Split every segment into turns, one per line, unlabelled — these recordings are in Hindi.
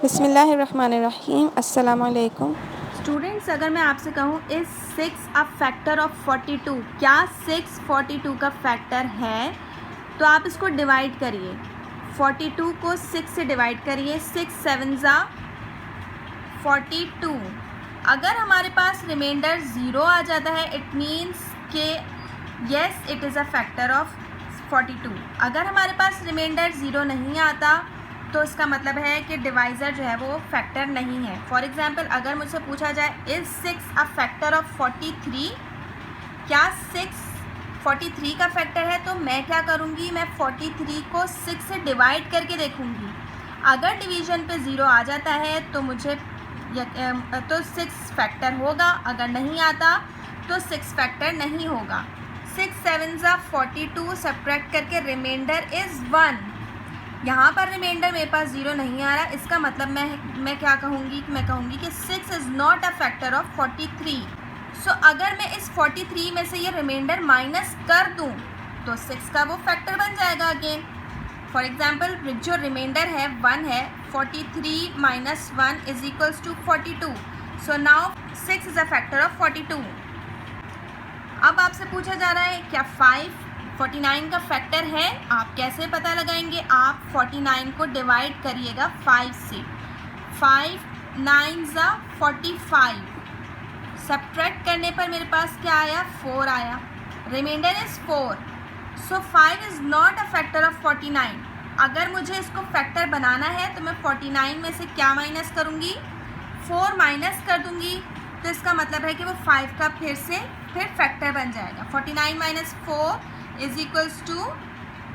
बिस्मिल्लाहिर्रहमानिर्रहीम। अस्सलाम वालेकुम।
स्टूडेंट्स, अगर मैं आपसे कहूँ इज 6 अ फैक्टर ऑफ 42, क्या 6 42 का फैक्टर है, तो आप इसको डिवाइड करिए। 42 को 6 से डिवाइड करिए। 6 7 ज़ा 42। अगर हमारे पास रिमाइंडर 0 आ जाता है, इट मीन्स के yes it is a factor of 42। अगर हमारे पास रिमाइंडर 0 नहीं आता तो इसका मतलब है कि डिवाइज़र जो है वो फैक्टर नहीं है। फॉर एग्जांपल, अगर मुझसे पूछा जाए इज़ 6 अ फैक्टर ऑफ 43, क्या 6 43 का फैक्टर है, तो मैं क्या करूँगी, मैं 43 को 6 से डिवाइड करके देखूँगी। अगर डिवीज़न पे 0 आ जाता है तो मुझे तो 6 फैक्टर होगा, अगर नहीं आता तो 6 फैक्टर नहीं होगा। 6 7 ज़ा 42 सब्ट्रैक्ट करके रिमाइंडर इज़ 1। यहाँ पर रिमाइंडर मेरे पास 0 नहीं आ रहा, इसका मतलब मैं क्या कहूँगी, मैं कहूँगी कि 6 is not a factor of 43। सो अगर मैं इस 43 में से ये रिमाइंडर माइनस कर दूँ तो 6 का वो फैक्टर बन जाएगा अगेन। फॉर एग्जाम्पल, जो रिमाइंडर है 1 है, 43 minus 1 is equals to 42। So now 6 is a factor of 42। अब आपसे पूछा जा रहा है क्या 5 49 का फैक्टर है। आप कैसे पता लगाएंगे, आप 49 को डिवाइड करिएगा 5 से। 5 9 ज़ा 45, सब्ट्रैक्ट करने पर मेरे पास क्या आया, 4 आया। Reminder is 4। So 5 is not a factor of 49। अगर मुझे इसको फैक्टर बनाना है तो मैं 49 में से क्या माइनस करूँगी, 4 माइनस कर दूँगी। तो इसका मतलब है कि वो 5 का फिर फैक्टर बन जाएगा। 49 minus 4 is equals to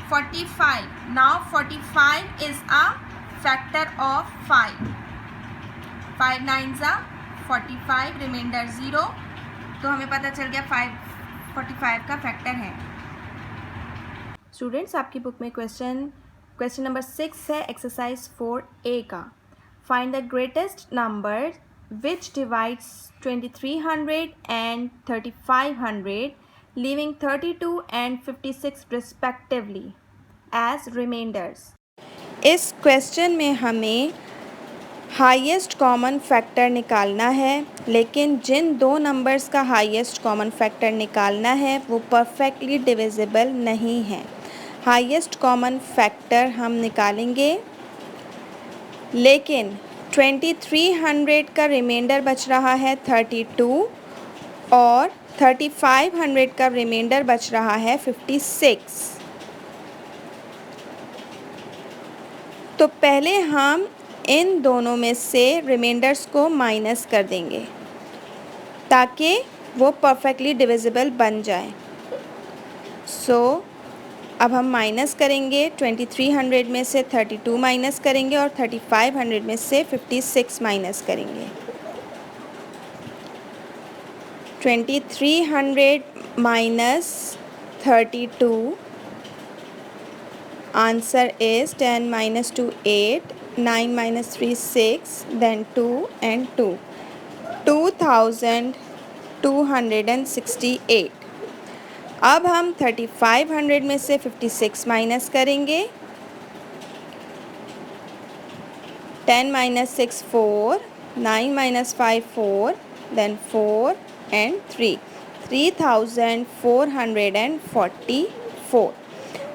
45। Now 45 is a factor of 5। 5 9 ज़ा 45, रिमाइंडर 0, तो हमें पता चल गया 45 का फैक्टर है। स्टूडेंट्स, आपकी बुक में क्वेश्चन नंबर 6 है, एक्सरसाइज 4A का। Find the greatest number which divides 2300 and 3500, leaving 32 and 56 respectively as remainders।
इस क्वेश्चन में हमें हाईएस्ट कॉमन फैक्टर निकालना है, लेकिन जिन दो नंबर्स का हाईएस्ट कॉमन फैक्टर निकालना है वो परफेक्टली डिविजिबल नहीं है। हाईएस्ट कॉमन फैक्टर हम निकालेंगे, लेकिन 2300 का रिमाइंडर बच रहा है 32 और 3500 का रिमाइंडर बच रहा है 56। तो पहले हम इन दोनों में से रिमाइंडर्स को माइनस कर देंगे ताकि वो परफेक्टली डिविजिबल बन जाए। अब हम माइनस करेंगे, 2300 में से 32 माइनस करेंगे और 3500 में से 56 माइनस करेंगे। 2300 minus 32, answer is 10 minus 2 8, 9 minus 3 6, then 2 and 2, 2268। अब हम 3500 में से 56 माइनस करेंगे। 10 minus 6 4, 9 minus 5 4, then 4 and 3, 3444।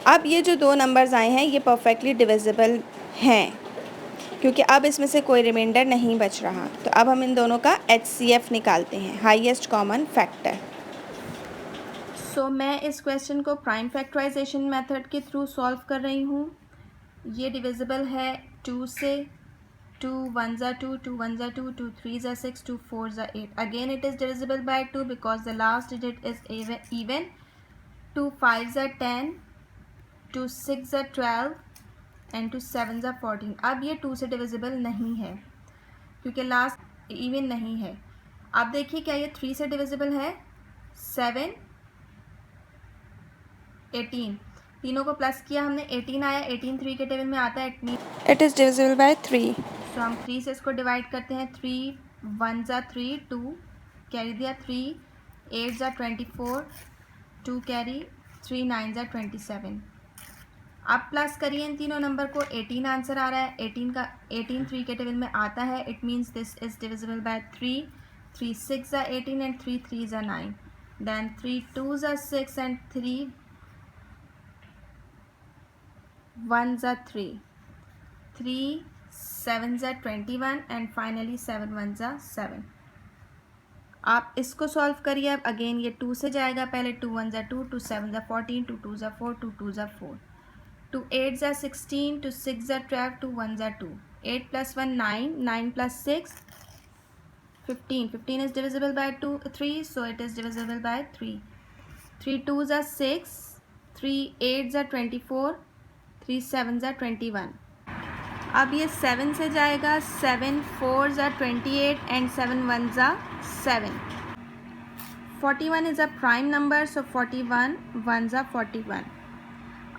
अब ये जो दो नंबर्स आए हैं ये परफेक्टली डिविजिबल हैं, क्योंकि अब इसमें से कोई रिमाइंडर नहीं बच रहा। तो अब हम इन दोनों का HCF निकालते हैं, हाईएस्ट कॉमन फैक्टर।
मैं इस क्वेश्चन को प्राइम फैक्टराइजेशन मेथड के थ्रू सॉल्व कर रही हूँ। ये डिविजिबल है 2 से। 2 1 ज़ा 2, 2 1 ज़ा 2, 2 3 ज़ा 6, 2 4 ज़ा 8। Again it is divisible by 2 because the last digit is even. 2 5 ज़ा 10, 2 6 ज़ा 12 एंड 2 7 ज़ा 14। अब ये 2 से डिविजिबल नहीं है क्योंकि लास्ट इवन नहीं है। अब देखिए क्या ये 3 से डिविजिबल है। 7 18, तीनों को प्लस किया हमने, 18 आया। 18 3 के टेबल में आता है,
इट इज़ डिविजिबल बाय 3।
सो हम 3 से इसको डिवाइड करते हैं। 3 1 ज़ा 3, 2 कैरी दिया, 3 8 ज़ा 24, 2 कैरी, 3 9 ज़ा 27। आप प्लस करिए इन तीनों नंबर को, 18 आंसर आ रहा है। 18 3 के टेबल में आता है, it means this is divisible by 3। 3 6 are 18 and 3 3s are 9, then 3 2s are 6 and 3 1s are 3, 3 7s are 21 and finally 7 1s are 7। आप इसको सॉल्व करिए। अब अगेन ये 2 से जाएगा, पहले 2 1s are 2, 2 7s are 14, 2 2s are 4, 2 2s are 4, 2 8s are 16, 2 6s are 12, 2 1s are 2, 8 plus 1 9, 9 plus 6 15, 15 is divisible by 3, so it is divisible by 3, 3 2s are 6, 3 8s are 24, 3 7s are 21। अब ये 7 से जाएगा, 7 4s are 28 and 7 1s are 7। 41 is a prime number, so 41 1s are 41।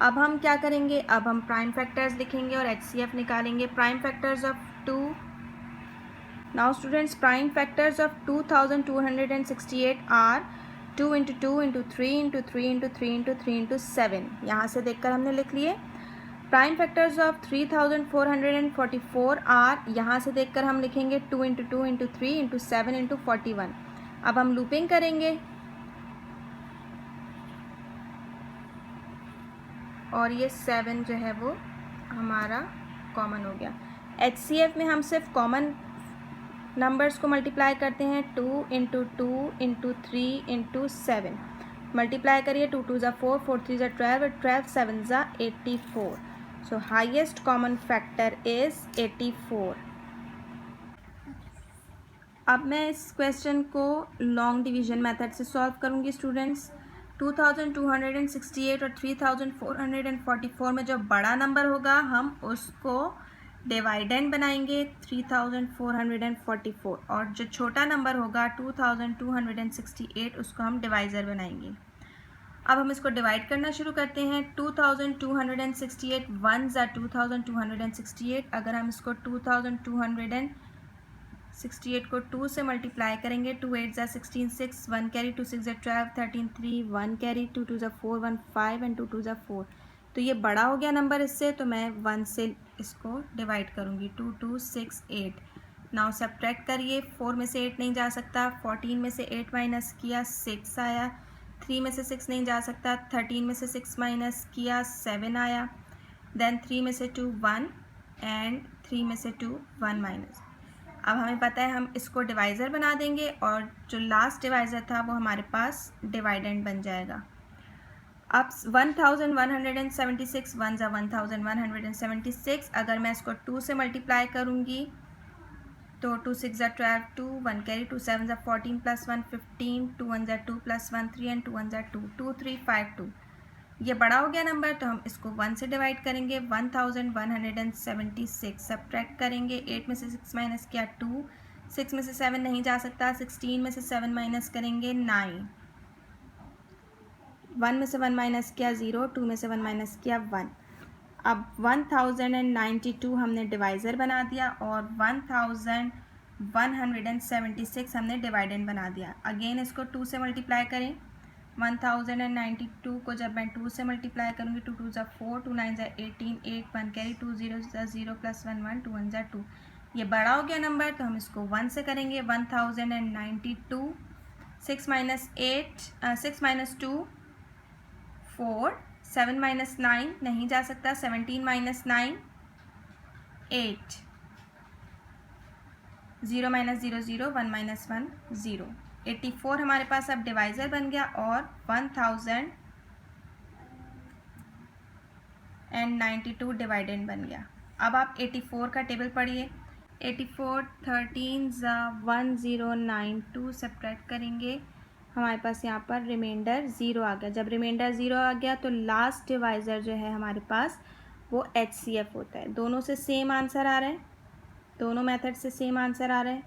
अब हम क्या करेंगे, अब हम प्राइम फैक्टर्स लिखेंगे और HCF निकालेंगे। Prime factors of 2, now students prime factors of 2268 are 2 into 2 into 3 into 3 into 3 into 3 into 7। यहाँ से देखकर हमने लिख लिए। प्राइम फैक्टर्स ऑफ 3444 आर, यहाँ से देखकर हम लिखेंगे 2 इंटू 2 इंटू 3 इंटू 7 इंटू 41। अब हम लूपिंग करेंगे और ये 7 जो है वो हमारा कॉमन हो गया। HCF में हम सिर्फ कॉमन नंबर्स को मल्टीप्लाई करते हैं, 2 इंटू 2 इंटू 3 इंटू 7। मल्टीप्लाई करिए, 2 2s are 4, 4 3s are 12, 12 7s are 84। So highest common factor is 84। अब मैं इस क्वेश्चन को लॉन्ग डिवीजन मेथड से सॉल्व करूँगी स्टूडेंट्स। 2268 और 3444 में जो बड़ा नंबर होगा हम उसको डिवाइडेंड बनाएंगे 3444, और जो छोटा नंबर होगा 2268 उसको हम डिवाइज़र बनाएंगे। अब हम इसको डिवाइड करना शुरू करते हैं। 2268 1s are 2268। अगर हम इसको 2268 को 2 से मल्टीप्लाई करेंगे, 2 8s are 16, 6 1 carry, 2 6s are 12, 13 3 1 carry, 2 2s are 4 1 5 and 2 2s are 4। तो ये बड़ा हो गया नंबर इससे, तो मैं 1 से इसको डिवाइड करूँगी। 2 2 6 8। नाउ सब्ट्रैक्ट करिए, 4 में से 8 नहीं जा सकता, 14 में से 8 माइनस किया 6 आया, 3 में से 6 नहीं जा सकता, 13 में से 6 माइनस किया 7 आया, देन 3 में से 2 1 एंड 3 में से 2 1 माइनस। अब हमें पता है हम इसको डिवाइज़र बना देंगे और जो लास्ट डिवाइज़र था वो हमारे पास डिवाइडेंड बन जाएगा। अब 1176 1s are 1176। अगर मैं इसको 2 से मल्टीप्लाई करूँगी तो 2 6s are 12, 2 1 carry, 2 7s are 14 plus 1 15, 2 1s are 2 plus 1 3 and 2 1s are 2, 2 3 5 2। ये बड़ा हो गया नंबर, तो हम इसको 1 से डिवाइड करेंगे। 1176 सब्ट्रैक्ट करेंगे, 8 में से 6 माइनस किया 2, 6 में से 7 नहीं जा सकता, 16 में से 7 माइनस करेंगे 9, 1 में से 1 माइनस किया 0, 2 में से 1 माइनस किया 1। अब 1092 हमने डिवाइज़र बना दिया और 1176 हमने डिवाइडेंड बना दिया। अगेन इसको 2 से मल्टीप्लाई करें। 1092 को जब मैं 2 से मल्टीप्लाई करूँगी, 2 2s are 4, 2 9s are 18, 8 1 carry, 2 0s are 0 plus 1 1, 2 1s are 2। ये बड़ा हो गया नंबर, तो हम इसको 1 से करेंगे। 1092, 6 माइनस 2 4, 7 माइनस 9 नहीं जा सकता, 17 माइनस 9 8, 0 माइनस 0 0, 1 माइनस 1 0। 84 हमारे पास अब डिवाइज़र बन गया और 1092 डिवाइडेंड बन गया। अब आप 84 का टेबल पढ़िए। 84 13s 1092 सब्ट्रैक्ट करेंगे, हमारे पास यहाँ पर रिमाइंडर 0 आ गया। जब रिमाइंडर 0 आ गया तो लास्ट डिवाइज़र जो है हमारे पास वो HCF होता है। दोनों से सेम आंसर आ रहा है, दोनों मेथड से सेम आंसर आ रहा है।